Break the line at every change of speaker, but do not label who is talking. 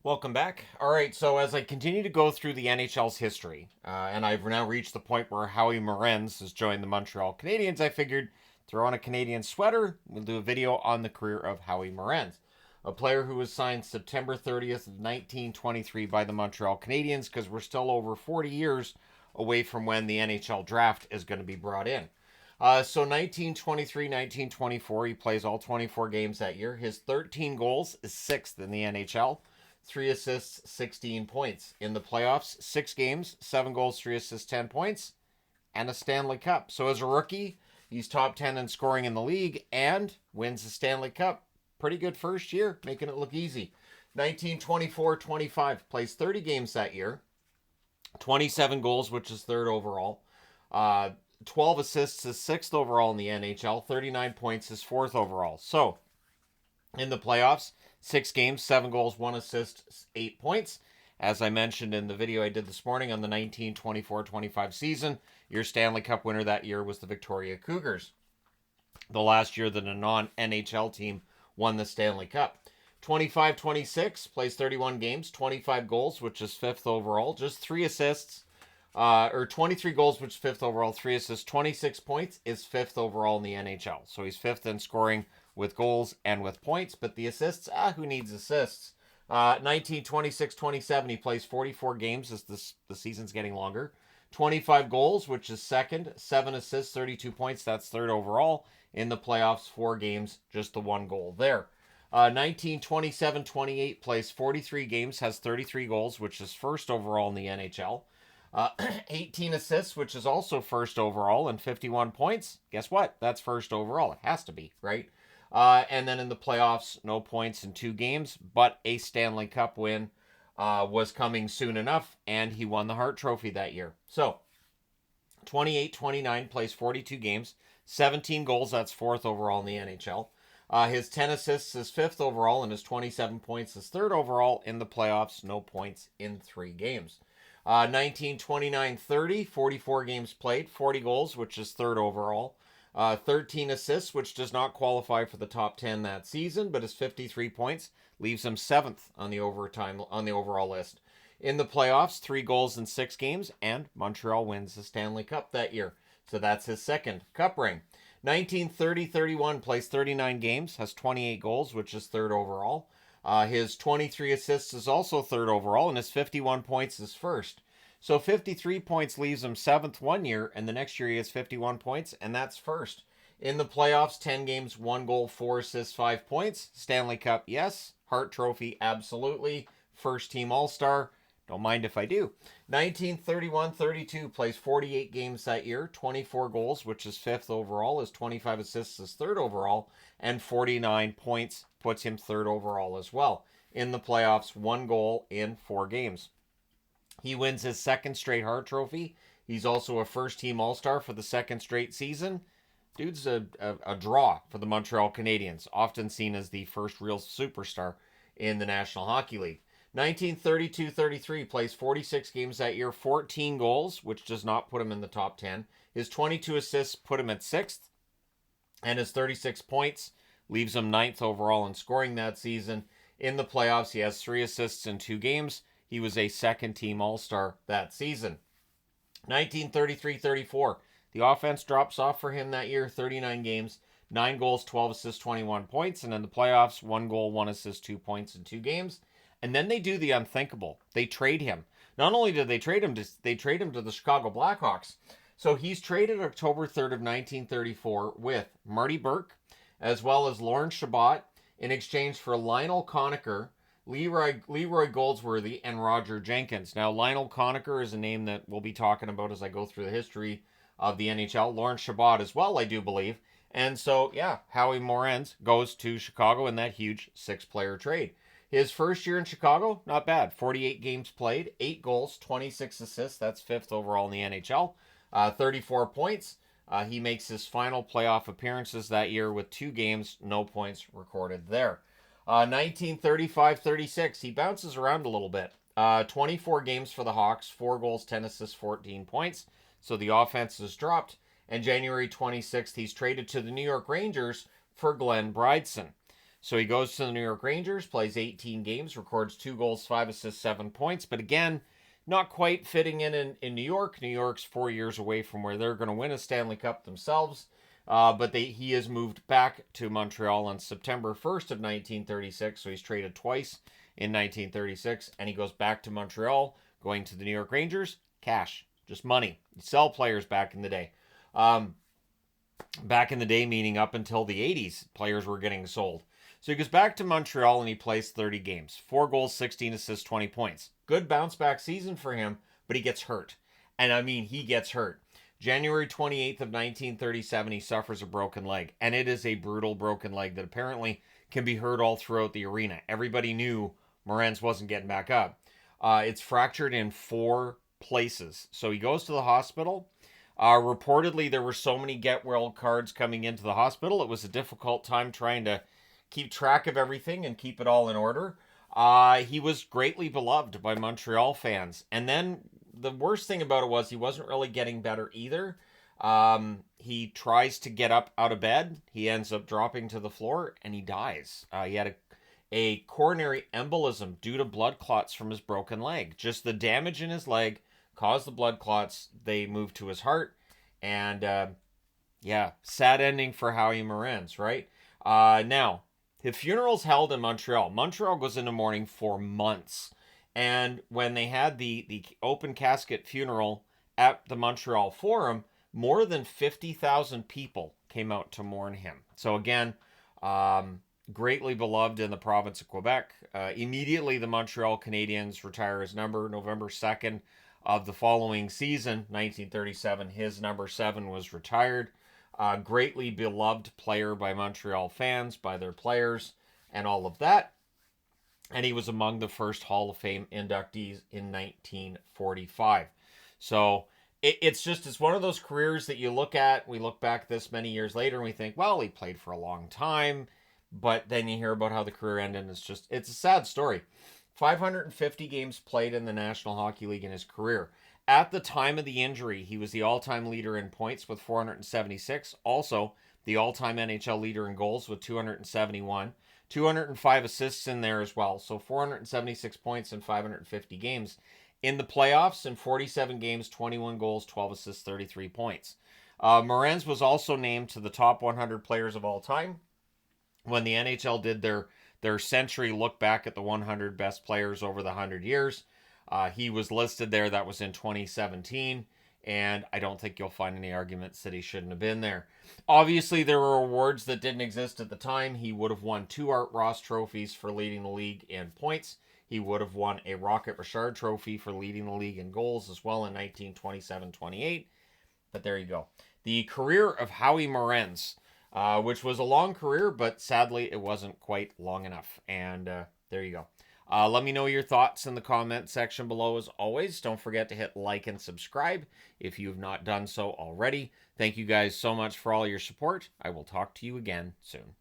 Welcome back. All right, so as I continue to go through the NHL's history, and I've now reached the point where Howie Morenz has joined the Montreal Canadiens, I figured throw on a Canadian sweater. We'll do a video on the career of Howie Morenz, a player who was signed September 30th of 1923 by the Montreal Canadiens, because we're still over 40 years away from when the NHL draft is going to be brought in. So 1923, 1924, he plays all 24 games that year. His 13 goals is sixth in the NHL. 3 assists, 16 points. In the playoffs, 6 games, 7 goals, 3 assists, 10 points, and a Stanley Cup. So as a rookie, he's top 10 in scoring in the league and wins the Stanley Cup. Pretty good first year, making it look easy. 1924-25, plays 30 games that year, 27 goals, which is third overall. 12 assists is sixth overall in the NHL. 39 points is fourth overall. So in the playoffs, 6 games, 7 goals, 1 assist, 8 points. As I mentioned in the video I did this morning on the 1924-25 season, your Stanley Cup winner that year was the Victoria Cougars. The last year that a non-NHL team won the Stanley Cup. 25-26, plays 31 games, 25 goals, which is fifth overall, just 3 assists, or 23 goals, which is fifth overall, 3 assists, 26 points is fifth overall in the NHL. So he's fifth in scoring with goals and with points, but the assists, who needs assists? 1926-27, he plays 44 games as the season's getting longer. 25 goals, which is second, 7 assists, 32 points, that's third overall. In the playoffs, 4 games, just the 1 goal there. 1927-28, plays 43 games, has 33 goals, which is first overall in the NHL. 18 assists, which is also first overall, and 51 points. Guess what? That's first overall. It has to be, right? And then in the playoffs, no points in 2 games, but a Stanley Cup win was coming soon enough, and he won the Hart Trophy that year. So, 28-29, plays 42 games, 17 goals, that's fourth overall in the NHL. His 10 assists is fifth overall, and his 27 points is third overall in the playoffs, no points in 3 games. 1929-30, 44 games played, 40 goals, which is third overall. 13 assists, which does not qualify for the top 10 that season, but his 53 points leaves him seventh on the overall list. In the playoffs, 3 goals in 6 games, and Montreal wins the Stanley Cup that year. So that's his second cup ring. 1930-31, plays 39 games, has 28 goals, which is third overall. His 23 assists is also third overall, and his 51 points is first. So 53 points leaves him seventh 1 year, and the next year he has 51 points, and that's first. In the playoffs, 10 games, 1 goal, 4 assists, 5 points. Stanley Cup, yes. Hart Trophy, absolutely. First team All-Star, don't mind if I do. 1931-32, plays 48 games that year, 24 goals, which is fifth overall. His 25 assists is third overall, and 49 points puts him third overall as well. In the playoffs, 1 goal in 4 games. He wins his second straight Hart Trophy. He's also a first-team All-Star for the second straight season. Dude's a draw for the Montreal Canadiens, often seen as the first real superstar in the National Hockey League. 1932-33, plays 46 games that year, 14 goals, which does not put him in the top 10. His 22 assists put him at sixth, and his 36 points leaves him ninth overall in scoring that season. In the playoffs, he has 3 assists in 2 games. He was a second-team All-Star that season. 1933-34. The offense drops off for him that year, 39 games, 9 goals, 12 assists, 21 points. And in the playoffs, 1 goal, 1 assist, 2 points in 2 games. And then they do the unthinkable. They trade him. Not only did they trade him to the Chicago Blackhawks. So he's traded October 3rd of 1934 with Marty Burke, as well as Lawrence Chabot, in exchange for Lionel Conacher, Leroy Goldsworthy, and Roger Jenkins. Now, Lionel Conacher is a name that we'll be talking about as I go through the history of the NHL. Lawrence Chabot as well, I do believe. And so, yeah, Howie Morenz goes to Chicago in that huge 6-player trade. His first year in Chicago, not bad. 48 games played, 8 goals, 26 assists. That's fifth overall in the NHL. 34 points. He makes his final playoff appearances that year with 2 games, no points recorded there. 1935-36, he bounces around a little bit. 24 games for the Hawks, 4 goals, 10 assists, 14 points. So the offense is dropped. And January 26th, he's traded to the New York Rangers for Glenn Bryson. So he goes to the New York Rangers, plays 18 games, records 2 goals, 5 assists, 7 points. But again, not quite fitting in New York. New York's 4 years away from where they're going to win a Stanley Cup themselves. But he has moved back to Montreal on September 1st of 1936. So he's traded twice in 1936. And he goes back to Montreal, going to the New York Rangers. Cash, just money. You sell players back in the day. Back in the day, meaning up until the 80s, players were getting sold. So he goes back to Montreal and he plays 30 games. 4 goals, 16 assists, 20 points. Good bounce back season for him, but he gets hurt. And I mean, he gets hurt. January 28th of 1937, he suffers a broken leg. And it is a brutal broken leg that apparently can be heard all throughout the arena. Everybody knew Morenz wasn't getting back up. It's fractured in 4 places. So he goes to the hospital. Reportedly, there were so many get well cards coming into the hospital. It was a difficult time trying to keep track of everything and keep it all in order. He was greatly beloved by Montreal fans. And then the worst thing about it was he wasn't really getting better either. He tries to get up out of bed. He ends up dropping to the floor and he dies. He had a coronary embolism due to blood clots from his broken leg. Just the damage in his leg caused the blood clots. They moved to his heart. And sad ending for Howie Morenz, right? Now, his funeral's held in Montreal. Montreal goes into mourning for months. And when they had the open casket funeral at the Montreal Forum, more than 50,000 people came out to mourn him. So again, greatly beloved in the province of Quebec. Immediately, the Montreal Canadiens retire his number. November 2nd of the following season, 1937, his number 7 was retired. Greatly beloved player by Montreal fans, by their players, and all of that. And he was among the first Hall of Fame inductees in 1945. So it's one of those careers that you look at, we look back this many years later and we think, well, he played for a long time. But then you hear about how the career ended, and it's a sad story. 550 games played in the National Hockey League in his career. At the time of the injury, he was the all-time leader in points with 476. Also, the all-time NHL leader in goals with 271. 205 assists in there as well. So 476 points in 550 games. In the playoffs, in 47 games, 21 goals, 12 assists, 33 points. Morenz was also named to the top 100 players of all time when the NHL did their century look back at the 100 best players over the 100 years. He was listed there. That was in 2017. And I don't think you'll find any arguments that he shouldn't have been there. Obviously, there were awards that didn't exist at the time. He would have won 2 Art Ross trophies for leading the league in points. He would have won a Rocket Richard trophy for leading the league in goals as well in 1927-28. But there you go. The career of Howie Morenz, which was a long career, but sadly it wasn't quite long enough. And there you go. Let me know your thoughts in the comment section below as always. Don't forget to hit like and subscribe if you have not done so already. Thank you guys so much for all your support. I will talk to you again soon.